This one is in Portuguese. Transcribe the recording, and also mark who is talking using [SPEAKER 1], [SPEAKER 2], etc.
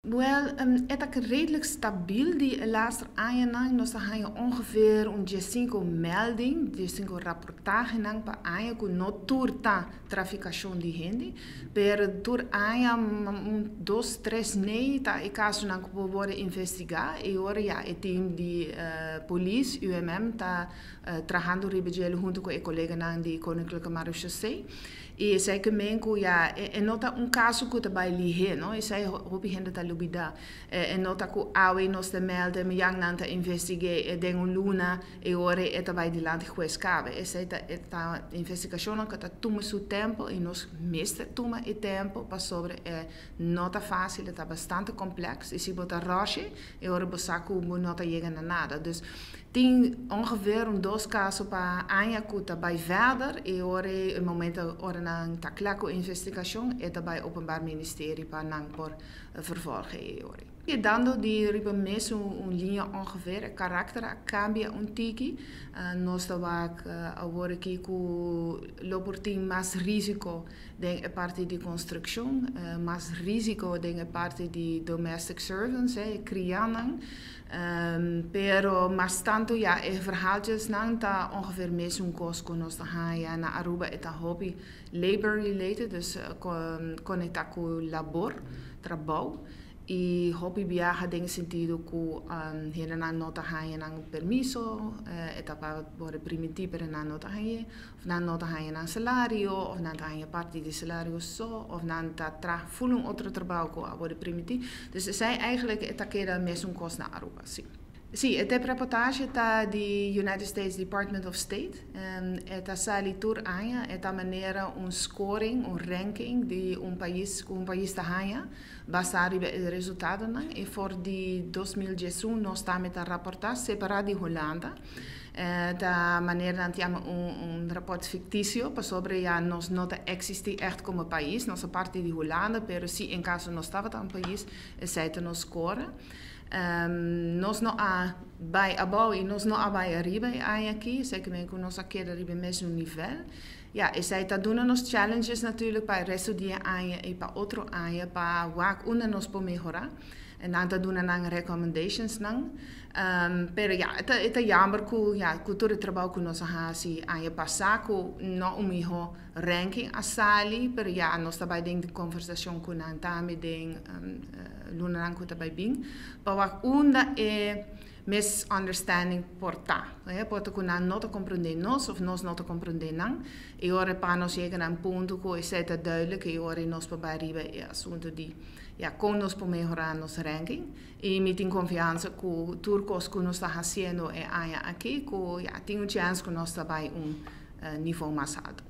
[SPEAKER 1] Het is redelijk stabiel. Die laatste jaren nos hij ongeveer een 5 melding, 5 rapportage nang pa aya ku no turta traficação de gente, per tur aya 2, 3 nee ta e caso nang po worden investigar e ora ja e team di police UMM ta trabajando ribegelo junto com e colega nang di Koninklijke Marechaussee. E sei que menco ja e nota caso que tá bij lihe, no? E sei hopi gente tá lubida e nota ku awe nos te melde me yang nanta investige e dengo luna e ore e tá bij di land juezcave. E sei ta investigação que tá toma su tempo e nos miste toma e tempo pa sobre e nota fácil, tá bastante complexo. E se bota roche e ore bosaku mo nota llega na nada. Dus tem ongeveer 2 casos para anja kuta bij verder e ore in momento ore nang taklako investigação e bij openbaar ministerie para nang por vervolgen e ore. E dando di riba mes linha ongeveer karakter cambia tiki nós tabak agora que ku loportim mais risco den a parte de construção, mais risco den a parte de domestic servants, crianang. Pero mas tanto ja e verhaaltjes nang ta ongeveer mesum kost kon ons ja na Aruba eta hobby labor related dus conecta com labor trabalho e hobby viaja den sentido ku hena na nota haja nang permiso eta pa bore primitivo per na nota haja of na nota haja nang salario of na haja parte di salario so of na ta tra fulum outro trabalho ku bore primitivo dus zij eigenlijk eta queda mesum kost na Aruba sim. Sì, e te reportage ta di United States Department of State eta sali tur anja eta maniera scoring, ranking di un país ta hanja basado el resultado e for di 2011 no sta met a rapportage separat di Hollanda da maniera andiamo un rapport ficticio pa sobre ja nos nota existi echt como país, nossa parte di Hollanda, pero si in caso no stava ta un país, sei te no score. Nós não há by above e nós não há by arriba aqui, sei que com nós aqui arriba mesmo nível. Ja, e zij dat doen nos challenges natuurlijk bij resto die aan e para outro aan para waar una nos po mejorar. En dan dat doen aan recommendations nang. Pero ja, het is jammer ku ja cultura trabalho ku nos hasi aan je passaco no umiho ranking asali, pero ja nos tabay ding de conversação ku nan tami ding luna nang ku tabay bing. Pa wak unda misunderstanding porta. Porta ku nan not te comprender nos of nos not te comprender nang. E ora pa nos llegan a punto ku is het duidelijk e ora nos pa bij ribe e assunto di ja con nos po mejorar nos ranking e mi tin confianza ku turcos ku nos sta haciendo e aya aqui ku ja tengo chance ku nos sta bij un niveau más alto.